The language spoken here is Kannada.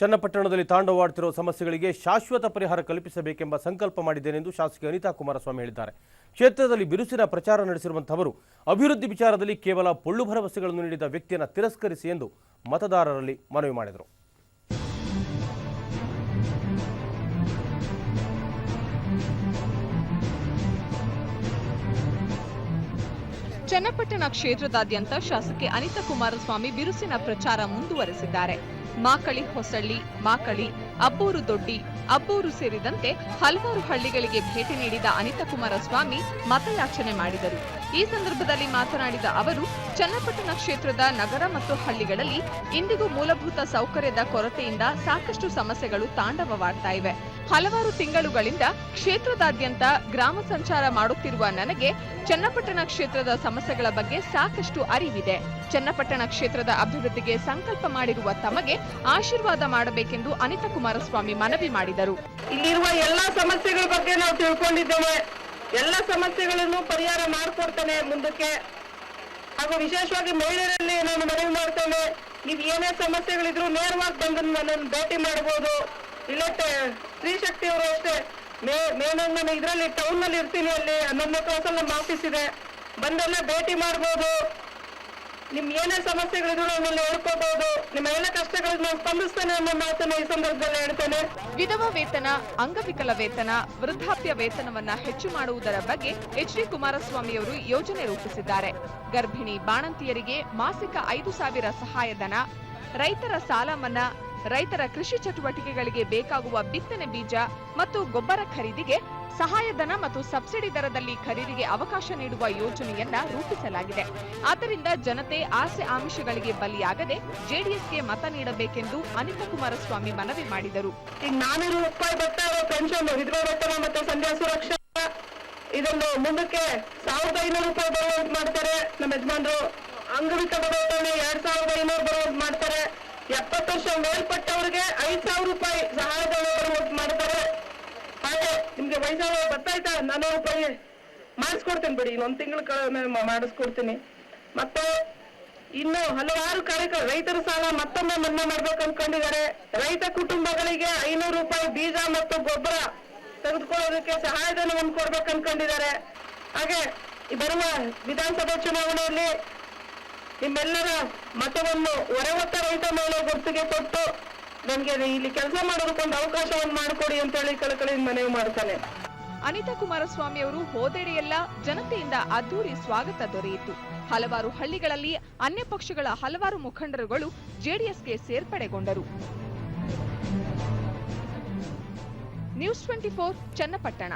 ಚನ್ನಪಟ್ಟಣದಲ್ಲಿ ತಾಂಡವವಾಡುತ್ತಿರುವ ಸಮಸ್ಯೆಗಳಿಗೆ ಶಾಶ್ವತ ಪರಿಹಾರ ಕಲ್ಪಿಸಬೇಕೆಂಬ ಸಂಕಲ್ಪ ಮಾಡಿದ್ದೇನೆಂದು ಶಾಸಕಿ ಅನಿತಾ ಕುಮಾರಸ್ವಾಮಿ ಹೇಳಿದ್ದಾರೆ. ಕ್ಷೇತ್ರದಲ್ಲಿ ಬಿರುಸಿನ ಪ್ರಚಾರ ನಡೆಸಿರುವಂತವರು ಅಭಿವೃದ್ಧಿ ವಿಚಾರದಲ್ಲಿ ಕೇವಲ ಪೊಳ್ಳು ಭರವಸೆಗಳನ್ನು ನೀಡಿದ ವ್ಯಕ್ತಿಯನ್ನು ತಿರಸ್ಕರಿಸಿ ಎಂದು ಮತದಾರರಲ್ಲಿ ಮನವಿ ಮಾಡಿದರು. ಚನ್ನಪಟ್ಟಣ ಕ್ಷೇತ್ರದಾದ್ಯಂತ ಶಾಸಕಿ ಅನಿತಾ ಕುಮಾರಸ್ವಾಮಿ ಬಿರುಸಿನ ಪ್ರಚಾರ ಮುಂದುವರೆಸಿದ್ದಾರೆ. ಮಾಕಳಿ ಹೊಸಳ್ಳಿ, ಮಾಕಳಿ, ಅಬ್ಬೂರು ದೊಡ್ಡಿ, ಅಬ್ಬೂರು ಸೇರಿದಂತೆ ಹಲವಾರು ಹಳ್ಳಿಗಳಿಗೆ ಭೇಟಿ ನೀಡಿದ ಅನಿತಾ ಕುಮಾರಸ್ವಾಮಿ ಮತಯಾಚನೆ ಮಾಡಿದರು. ಈ ಸಂದರ್ಭದಲ್ಲಿ ಮಾತನಾಡಿದ ಅವರು, ಚನ್ನಪಟ್ಟಣ ಕ್ಷೇತ್ರದ ನಗರ ಮತ್ತು ಹಳ್ಳಿಗಳಲ್ಲಿ ಇಂದಿಗೂ ಮೂಲಭೂತ ಸೌಕರ್ಯದ ಕೊರತೆಯಿಂದ ಸಾಕಷ್ಟು ಸಮಸ್ಯೆಗಳು ತಾಂಡವವಾಡ್ತಾ ಇವೆ. ಹಲವಾರು ತಿಂಗಳುಗಳಿಂದ ಕ್ಷೇತ್ರದಾದ್ಯಂತ ಗ್ರಾಮ ಸಂಚಾರ ಮಾಡುತ್ತಿರುವ ನನಗೆ ಚನ್ನಪಟ್ಟಣ ಕ್ಷೇತ್ರದ ಸಮಸ್ಯೆಗಳ ಬಗ್ಗೆ ಸಾಕಷ್ಟು ಅರಿವಿದೆ. ಚನ್ನಪಟ್ಟಣ ಕ್ಷೇತ್ರದ ಅಭಿವೃದ್ಧಿಗೆ ಸಂಕಲ್ಪ ಮಾಡಿರುವ ತಮಗೆ ಆಶೀರ್ವಾದ ಮಾಡಬೇಕೆಂದು ಅನಿತಾ ಕುಮಾರಸ್ವಾಮಿ ಮನವಿ ಮಾಡಿದರು. ಇಲ್ಲಿರುವ ಎಲ್ಲಾ ಸಮಸ್ಯೆಗಳ ಬಗ್ಗೆ ನಾವು ತಿಳ್ಕೊಂಡಿದ್ದೇವೆ. ಎಲ್ಲ ಸಮಸ್ಯೆಗಳನ್ನು ಪರಿಹಾರ ಮಾಡಿಕೊಡ್ತಾನೆ ಮುಂದಕ್ಕೆ. ಹಾಗೂ ವಿಶೇಷವಾಗಿ ಮಹಿಳೆಯರಲ್ಲಿ ನಾನು ಮನವಿ ಮಾಡ್ತೇನೆ, ನೀವು ಏನೇ ಸಮಸ್ಯೆಗಳಿದ್ರು ನೇರವಾಗಿ ಬಂದು ನನ್ನನ್ನು ಭೇಟಿ ಮಾಡಬಹುದು. ಇಲ್ಲ ಸ್ತ್ರೀ ಶಕ್ತಿ ಅವರು ಅಷ್ಟೇ, ನಾನು ಇದರಲ್ಲಿ ಟೌನ್ ನಲ್ಲಿ ಇರ್ತೀನಿ, ಅಲ್ಲಿ 11ನೇ ಕ್ಲಾಸಲ್ಲಿ ನಮ್ಮ ಆಫೀಸ್ ಇದೆ, ಬಂದೆಲ್ಲ ಭೇಟಿ ಮಾಡಬಹುದು. ನಿಮ್ ಏನೇ ಸಮಸ್ಯೆಗಳಿದ್ರು ನಮ್ಮಲ್ಲಿ ಹೇಳ್ಕೋಬಹುದು. ನಿಮ್ಮ ಎಲ್ಲ ಕಷ್ಟಗಳಿಗೆ ನಾನು ಸ್ಪಂದಿಸ್ತೇನೆ ಅನ್ನೋ ಮಾತನ್ನ ಈ ಸಂದರ್ಭದಲ್ಲಿ ಹೇಳ್ತೇನೆ. ವಿಧವಾ ವೇತನ, ಅಂಗವಿಕಲ ವೇತನ, ವೃದ್ಧಾಪ್ಯ ವೇತನವನ್ನ ಹೆಚ್ಚು ಮಾಡುವುದರ ಬಗ್ಗೆ ಎಚ್ ಡಿ ಕುಮಾರಸ್ವಾಮಿಯವರು ಯೋಜನೆ ರೂಪಿಸಿದ್ದಾರೆ. ಗರ್ಭಿಣಿ ಬಾಣಂತಿಯರಿಗೆ ಮಾಸಿಕ 5,000 ಸಹಾಯಧನ, ರೈತರ ಸಾಲ ಮನ್ನಾ, ರೈತರ ಕೃಷಿ ಚಟುವಟಿಕೆಗಳಿಗೆ ಬೇಕಾಗುವ ಬಿತ್ತನೆ ಬೀಜ ಮತ್ತು ಗೊಬ್ಬರ ಖರೀದಿಗೆ ಸಹಾಯಧನ ಮತ್ತು ಸಬ್ಸಿಡಿ ದರದಲ್ಲಿ ಖರೀದಿಗೆ ಅವಕಾಶ ನೀಡುವ ಯೋಜನೆಯನ್ನ ರೂಪಿಸಲಾಗಿದೆ. ಆದ್ದರಿಂದ ಜನತೆ ಆಸೆ ಆಮಿಷಗಳಿಗೆ ಬಲಿಯಾಗದೆ ಜೆಡಿಎಸ್ಗೆ ಮತ ನೀಡಬೇಕೆಂದು ಅನಿತಾ ಕುಮಾರಸ್ವಾಮಿ ಮನವಿ ಮಾಡಿದರು. ಈಗ 400 ರೂಪಾಯಿ ಬರ್ತಾ ಇರೋ ಪೆನ್ಷನ್, ವಿಧವಾ ವೇತನ ಮತ್ತು ಸಂಧ್ಯಾ ಸುರಕ್ಷಾ, ಇದನ್ನು ಮುಂದಕ್ಕೆ 1,500 ರೂಪಾಯಿ ಬರುವಂತ ಮಾಡ್ತಾರೆ ನಮ್ಮ ಯಜಮಾನರು. ಅಂಗವಿಕಲ ವೇತನ 2,500 ಬರುವಂತ ಮಾಡ್ತಾರೆ. 70 ವರ್ಷ ಮೇಲ್ಪಟ್ಟವರಿಗೆ 5,000 ರೂಪಾಯಿ ಸಹಾಯಧನ ಬರುವಂತ ಮಾಡ್ತಾರೆ. ಹಾಗೆ ನಿಮ್ಗೆ ವಯಸ್ಸಾಗ ಬರ್ತಾಯ್ತಾ 400 ರೂಪಾಯಿ ಮಾಡಿಸ್ಕೊಡ್ತೇನೆ ಬಿಡಿ, ಇನ್ನೊಂದು ತಿಂಗಳ ಮಾಡಿಸ್ಕೊಡ್ತೀನಿ. ಮತ್ತೆ ಇನ್ನು ಹಲವಾರು ಕಾರ್ಯಕ್ರಮ, ರೈತರ ಸಾಲ ಮತ್ತೊಮ್ಮೆ ಮನ್ನಾ ಮಾಡ್ಬೇಕು ಅನ್ಕೊಂಡಿದ್ದಾರೆ. ರೈತ ಕುಟುಂಬಗಳಿಗೆ 500 ರೂಪಾಯಿ ಬೀಜ ಮತ್ತು ಗೊಬ್ಬರ ತೆಗೆದುಕೊಳ್ಳೋದಕ್ಕೆ ಸಹಾಯಧನವನ್ನು ಕೊಡ್ಬೇಕು ಅನ್ಕೊಂಡಿದ್ದಾರೆ. ಹಾಗೆ ಬರುವ ವಿಧಾನಸಭಾ ಚುನಾವಣೆಯಲ್ಲಿ ನಿಮ್ಮೆಲ್ಲರ ಮತವನ್ನು ಹೊರವತ್ತ ರೈತ ಮಹಿಳೆ ಗುರುತಿಗೆ ಕೊಟ್ಟು ನನಗೆ ಇಲ್ಲಿ ಕೆಲಸ ಮಾಡೋದಕ್ಕೊಂದು ಅವಕಾಶವನ್ನು ಮಾಡಿಕೊಡಿ ಅಂತ ಹೇಳಿ ಕಳಕಳಿಯಿಂದ ಮನವಿ ಮಾಡ್ತಾನೆ. ಅನಿತಾ ಕುಮಾರಸ್ವಾಮಿ ಅವರು ಹೋದೆಡೆಯೆಲ್ಲ ಜನತೆಯಿಂದ ಅದ್ದೂರಿ ಸ್ವಾಗತ ದೊರೆಯಿತು. ಹಲವಾರು ಹಳ್ಳಿಗಳಲ್ಲಿ ಅನ್ಯ ಪಕ್ಷಗಳ ಹಲವಾರು ಮುಖಂಡರುಗಳು ಜೆಡಿಎಸ್ಗೆ ಸೇರ್ಪಡೆಗೊಂಡರು. ನ್ಯೂಸ್ 24 ಚನ್ನಪಟ್ಟಣ.